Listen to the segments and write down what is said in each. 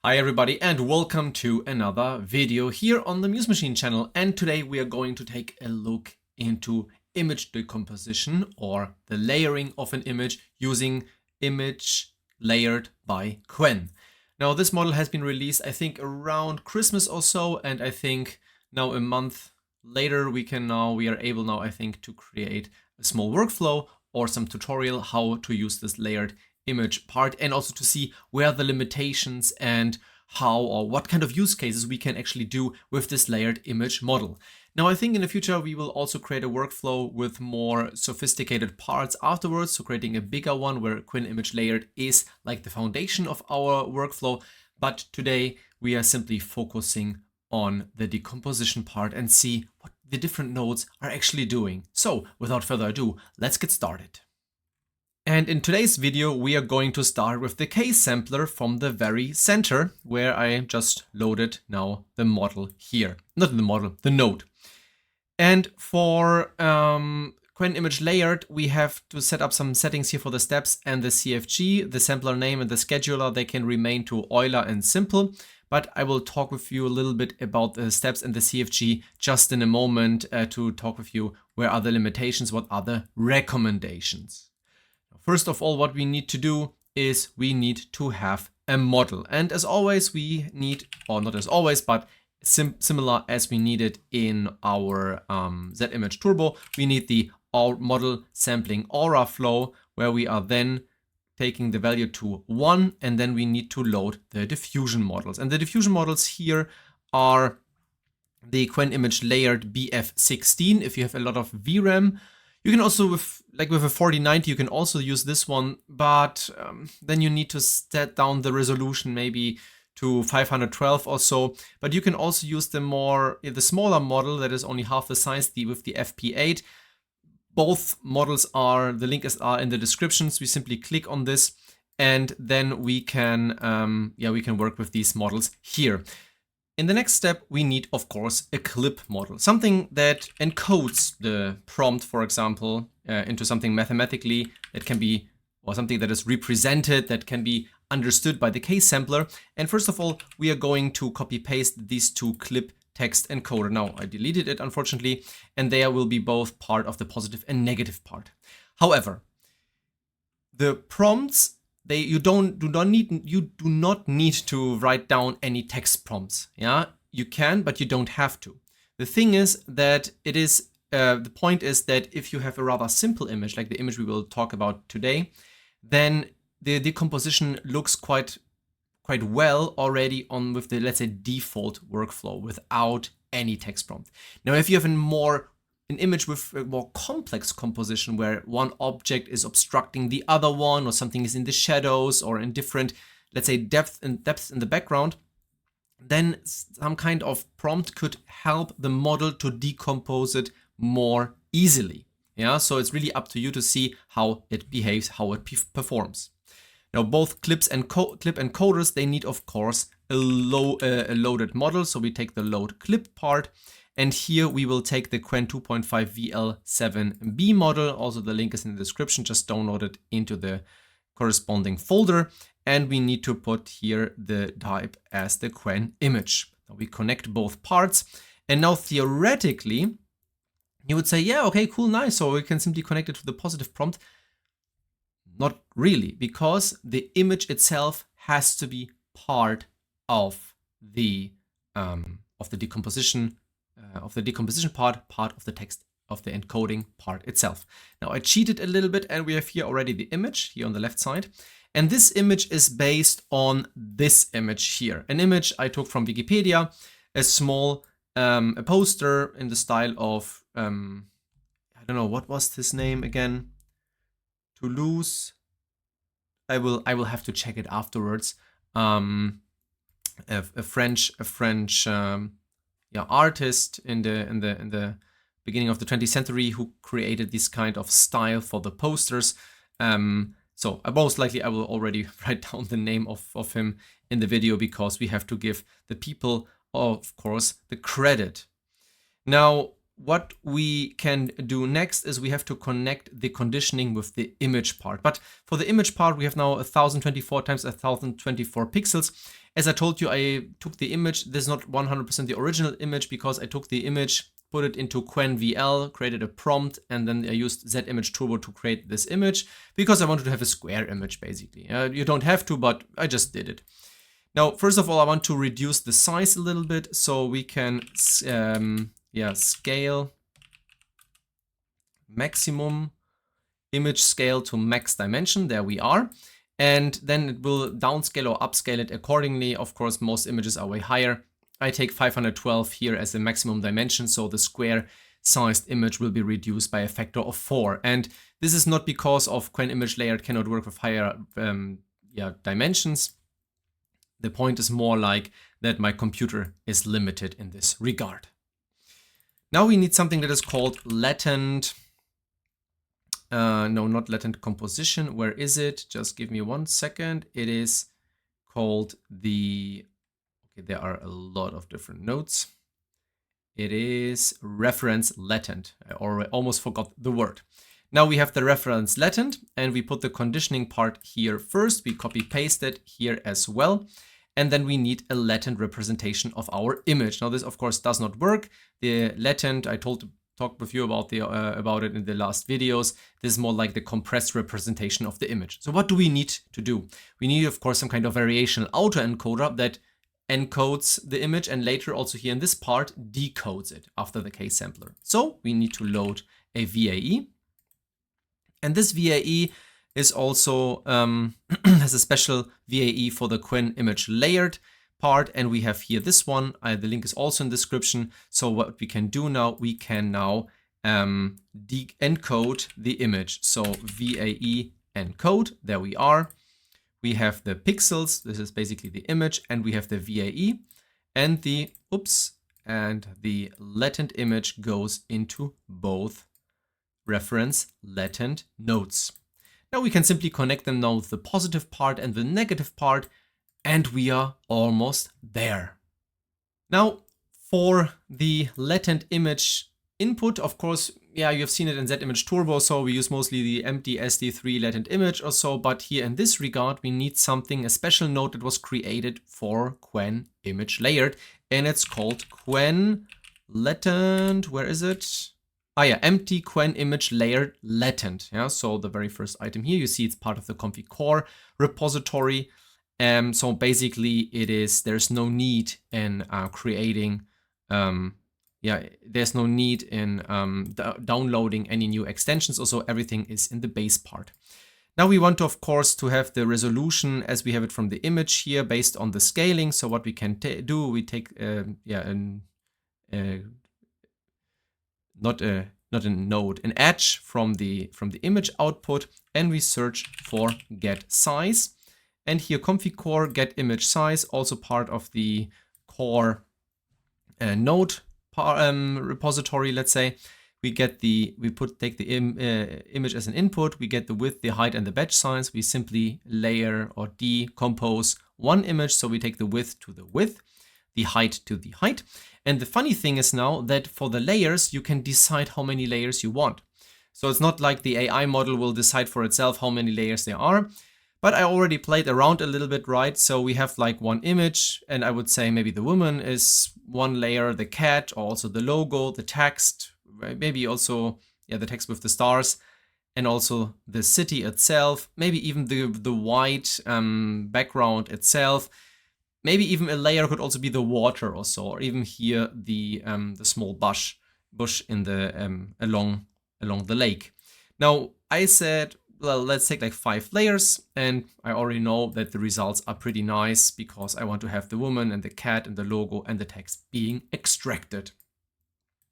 Hi everybody and welcome to another video here on the MuseMachine channel, and today we are going to take a look into image decomposition or the layering of an image using Image Layered by QWEN. Now this model has been released I think around Christmas or so, and I think now a month later we are able now I think to create a small workflow or some tutorial how to use this layered image part, and also to see where the limitations and how or what kind of use cases we can actually do with this layered image model. Now I think in the future we will also create a workflow with more sophisticated parts afterwards, so creating a bigger one where QWEN Image Layered is like the foundation of our workflow. But today we are simply focusing on the decomposition part and see what the different nodes are actually doing. So without further ado, let's get started. And in today's video, we are going to start with the case sampler from the very center, where I just loaded now the model here. Not the model, the node. And for QWEN Image Layered, we have to set up some settings here for the steps and the CFG. The sampler name and the scheduler, they can remain to Euler and simple. But I will talk with you a little bit about the steps and the CFG just in a moment to talk with you where are the limitations, what are the recommendations. First of all, what we need to do is we need to have a model. And as always, we need, or not as always, but similar as we needed in our Z-Image Turbo, we need the model sampling aura flow, where we are then taking the value to 1, and then we need to load the diffusion models. And the diffusion models here are the QWEN Image Layered BF16. If you have a lot of VRAM, you can also, with a 4090, you can also use this one, but then you need to set down the resolution maybe to 512 or so. But you can also use the smaller model that is only half the size, with the FP8. Both models are, the link is in the descriptions. We simply click on this, and then we can work with these models here. In the next step, we need, of course, a clip model, something that encodes the prompt, for example, into something mathematically that can be, or something that is represented, that can be understood by the case sampler. And first of all, we are going to copy paste these two clip text encoder. Now, I deleted it, unfortunately, and there will be both part of the positive and negative part. However, the prompts, you do not need to write down any text prompts. Yeah, you can, but you don't have to. The thing is that the point is that if you have a rather simple image, like the image we will talk about today, then the decomposition looks quite well already with the, let's say, default workflow without any text prompt. Now, if you have an image with a more complex composition where one object is obstructing the other one, or something is in the shadows or in different, let's say, depth in the background, then some kind of prompt could help the model to decompose it more easily. Yeah, so it's really up to you to see how it behaves, how it performs. Now, both clips and clip encoders, they need, of course, a loaded model. So we take the load clip part. And here we will take the QWEN 2.5 VL7B model. Also, the link is in the description. Just download it into the corresponding folder. And we need to put here the type as the QWEN image. Now we connect both parts. And now theoretically, you would say, yeah, okay, cool, nice. So we can simply connect it to the positive prompt. Not really, because the image itself has to be part of the decomposition. Of the decomposition part of the text, of the encoding part itself. Now I cheated a little bit, and we have here already the image here on the left side. And this image is based on this image here. An image I took from Wikipedia, a small a poster in the style of, I don't know, what was this name again? Toulouse. I will have to check it afterwards. A French artist in the beginning of the 20th century who created this kind of style for the posters. So most likely I will already write down the name of him in the video, because we have to give the people, of course, the credit. Now, what we can do next is we have to connect the conditioning with the image part. But for the image part, we have now 1024 times 1024 pixels. As I told you, I took the image. This is not 100% the original image because I took the image, put it into QWEN VL, created a prompt, and then I used ZImage Turbo to create this image because I wanted to have a square image basically. You don't have to, but I just did it. Now, first of all, I want to reduce the size a little bit, so we can scale maximum image scale to max dimension. There we are. And then it will downscale or upscale it accordingly. Of course, most images are way higher. I take 512 here as the maximum dimension, so the square sized image will be reduced by a factor of 4. And this is not because of QWEN Image Layered cannot work with higher dimensions. The point is more like that my computer is limited in this regard. Now we need something that is called latent, no, not latent composition. Where is it? Just give me 1 second. It is called the, okay, there are a lot of different nodes. It is reference latent. I almost forgot the word. Now we have the reference latent and we put the conditioning part here first. We copy paste it here as well. And then we need a latent representation of our image. Now this of course does not work. The latent, I talked with you about it in the last videos. This is more like the compressed representation of the image. So what do we need to do? We need of course some kind of variational autoencoder that encodes the image and later also here in this part decodes it after the case sampler. So we need to load a VAE. And this VAE is also has a special VAE for the QWEN Image Layered part, and we have here this one. The link is also in the description. So what we can do now, we can now encode the image. So VAE encode, there we are. We have the pixels, this is basically the image, and we have the VAE, and the latent image goes into both reference latent nodes. Now we can simply connect them now with the positive part and the negative part, and we are almost there. Now for the latent image input, of course, yeah, you've seen it in ZImage Turbo, so we use mostly the empty SD3 latent image or so, but here in this regard, we need something, a special node that was created for QWEN Image Layered, and it's called QWEN latent, where is it? Empty QWEN Image Layered latent. Yeah, so the very first item here, you see it's part of the Comfy core repository. So basically there's no need in creating, there's no need in downloading any new extensions. Also, everything is in the base part. Now we want to, of course, to have the resolution as we have it from the image here based on the scaling. So what we can do, we take, not a node, an edge from the image output, and we search for get size. And here Comfy core get image size, also part of the core node repository. Let's say we take the image as an input. We get the width, the height, and the batch size. We simply layer or decompose one image. So we take the width to the width, the height to the height. And the funny thing is now that for the layers, you can decide how many layers you want. So it's not like the AI model will decide for itself how many layers there are. But I already played around a little bit, right? So we have like one image, and I would say maybe the woman is one layer, the cat, also the logo, the text, maybe also the text with the stars, and also the city itself, maybe even the white background itself. Maybe even a layer could also be the water or so, or even here the small bush in the along the lake. Now I said, well, let's take like 5 layers, and I already know that the results are pretty nice because I want to have the woman and the cat and the logo and the text being extracted.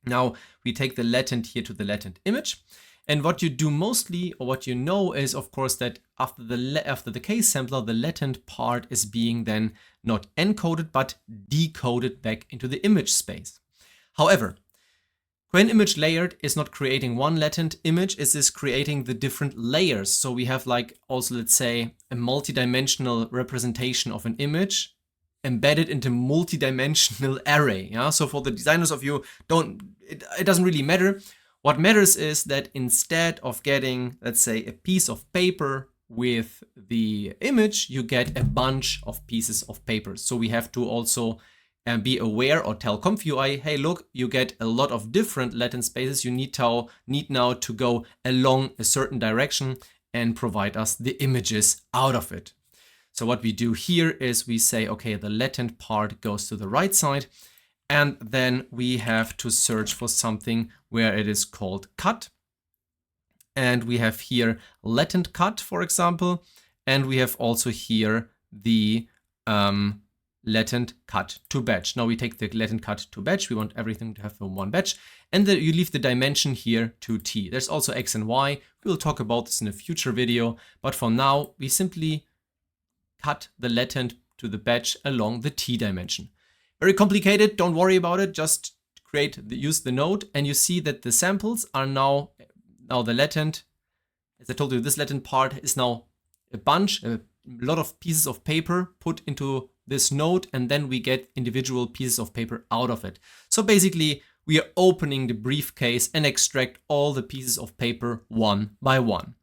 Now we take the latent here to the latent image. And what you do mostly, or what you know, is of course that after the case sampler, the latent part is being then not encoded but decoded back into the image space. However, QWEN Image Layered is not creating one latent image, it is creating the different layers. So we have like also, let's say, a multi-dimensional representation of an image embedded into multi-dimensional array. Yeah. So for the designers of you, it doesn't really matter. What matters is that instead of getting, let's say, a piece of paper with the image, you get a bunch of pieces of paper. So we have to also be aware or tell ComfyUI, hey, look, you get a lot of different latent spaces. You need now to go along a certain direction and provide us the images out of it. So what we do here is we say, okay, the latent part goes to the right side, and then we have to search for something where it is called cut. And we have here latent cut, for example, and we have also here the latent cut to batch. Now we take the latent cut to batch. We want everything to have one batch, and then you leave the dimension here to t. There's also x and y. We'll talk about this in a future video, but for now we simply cut the latent to the batch along the t dimension. Very complicated, don't worry about it, just use the node, and you see that the samples are now the latent, as I told you, this latent part is now a lot of pieces of paper put into this node, and then we get individual pieces of paper out of it. So basically we are opening the briefcase and extract all the pieces of paper one by one.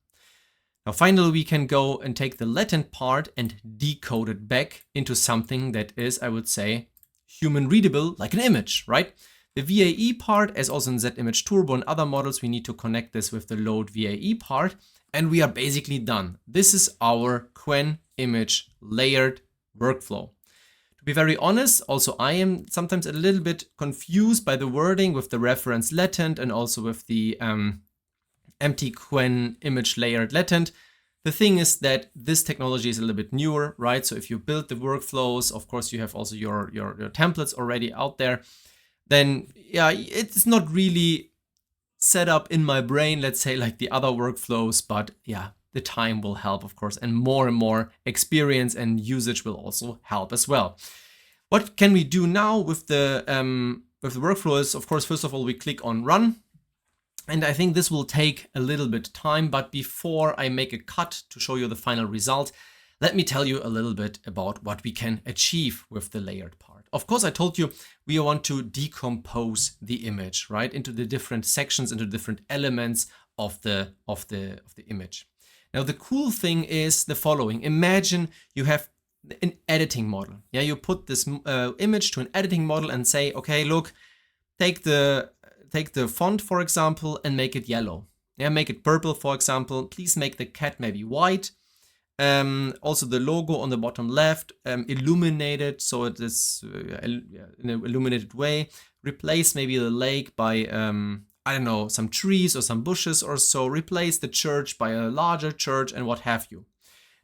Now finally we can go and take the latent part and decode it back into something that is, I would say, human readable, like an image, right? The VAE part, as also in ZImage Turbo and other models, we need to connect this with the load VAE part, and we are basically done. This is our QWEN Image Layered workflow. To be very honest, also I am sometimes a little bit confused by the wording with the reference latent and also with the empty QWEN Image Layered latent. The thing is that this technology is a little bit newer, right? So if you build the workflows, of course you have also your templates already out there, then yeah, it's not really set up in my brain, let's say, like the other workflows, but yeah, the time will help, of course, and more experience and usage will also help as well. What can we do now with the workflow is, of course, first of all, we click on run. And I think this will take a little bit time, but before I make a cut to show you the final result, let me tell you a little bit about what we can achieve with the layered part. Of course, I told you we want to decompose the image, right, into the different sections, into different elements of the image. Now, the cool thing is the following. Imagine you have an editing model. Yeah, you put this image to an editing model and say, okay, look, take the font, for example, and make it yellow. Yeah, make it purple, for example. Please make the cat maybe white. Also the logo on the bottom left, illuminate it so it is in an illuminated way. Replace maybe the lake by, I don't know, some trees or some bushes or so. Replace the church by a larger church and what have you.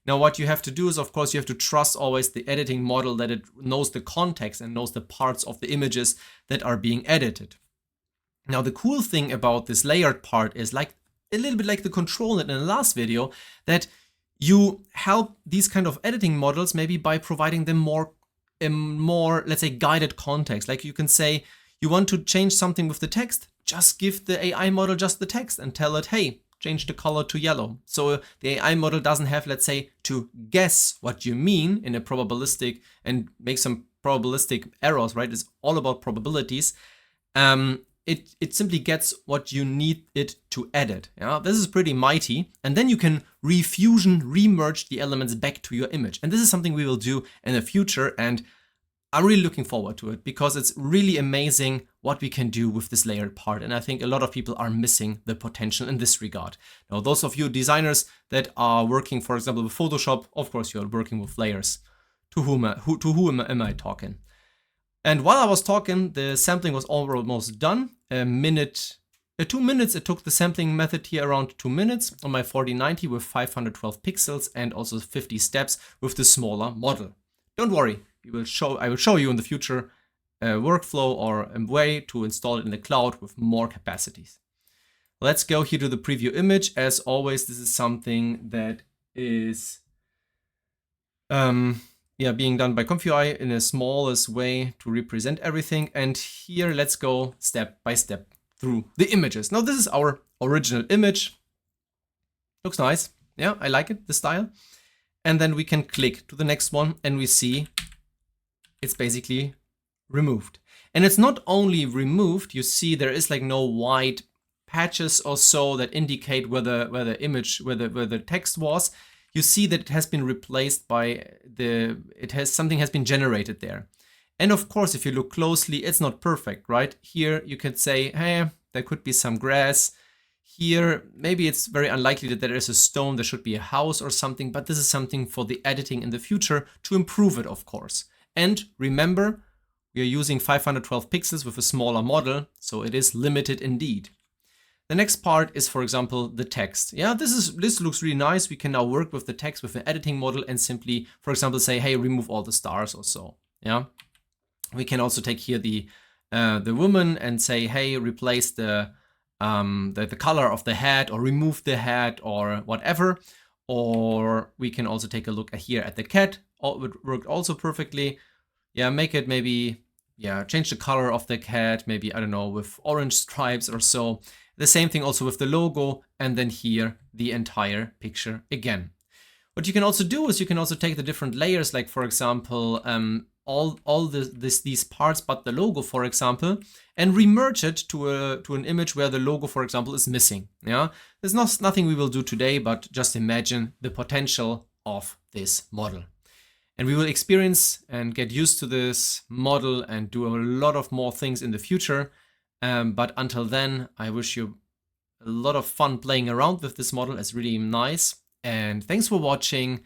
Now what you have to do is, of course, you have to trust always the editing model that it knows the context and knows the parts of the images that are being edited. Now the cool thing about this layered part is like a little bit like the control in the last video, that you help these kind of editing models maybe by providing them more, let's say, guided context. Like you can say, you want to change something with the text, just give the AI model just the text and tell it, hey, change the color to yellow. So the AI model doesn't have, let's say, to guess what you mean in a probabilistic and make some probabilistic errors, right? It's all about probabilities. It simply gets what you need it to edit. Yeah, this is pretty mighty. And then you can remerge the elements back to your image. And this is something we will do in the future. And I'm really looking forward to it because it's really amazing what we can do with this layered part. And I think a lot of people are missing the potential in this regard. Now, those of you designers that are working, for example, with Photoshop, of course, you're working with layers. To whom am I talking? And while I was talking, the sampling was almost done. 2 minutes. It took the sampling method here around 2 minutes on my 4090 with 512 pixels and also 50 steps with the smaller model. Don't worry, I will show you in the future a workflow or a way to install it in the cloud with more capacities. Let's go here to the preview image. As always, this is something that is being done by ComfyUI in the smallest way to represent everything. And here, let's go step by step through the images. Now, this is our original image. Looks nice. Yeah, I like it, the style. And then we can click to the next one and we see it's basically removed. And it's not only removed, you see there is like no white patches or so that indicate where the text was. you see that it has been replaced by something has been generated there. And of course, if you look closely, it's not perfect, right? Here you could say, hey, there could be some grass. Here, maybe it's very unlikely that there is a stone, there should be a house or something, but this is something for the editing in the future to improve it, of course. And remember, we are using 512 pixels with a smaller model, so it is limited indeed. The next part is, for example, the text. Yeah, this looks really nice. We can now work with the text with the editing model and simply, for example, say, hey, remove all the stars or so. Yeah, we can also take here the woman and say, hey, replace the color of the hat or remove the hat or whatever. Or we can also take a look here at the cat. It worked also perfectly. Yeah, make it maybe, yeah, change the color of the cat, maybe, I don't know, with orange stripes or so. The same thing also with the logo, and then here the entire picture again. What you can also do is you can also take the different layers, like for example, all these parts but the logo, for example, and remerge it to an image where the logo, for example, is missing. Yeah, there's nothing we will do today, but just imagine the potential of this model. And we will experience and get used to this model and do a lot of more things in the future. But until then, I wish you a lot of fun playing around with this model. It's really nice. And thanks for watching.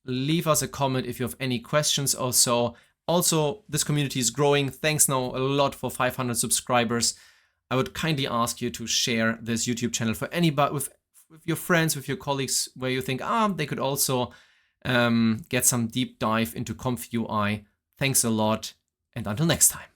Leave us a comment if you have any questions or so. Also, this community is growing. Thanks now a lot for 500 subscribers. I would kindly ask you to share this YouTube channel for anybody, with your friends, with your colleagues, where you think they could also get some deep dive into ComfyUI. Thanks a lot, and until next time.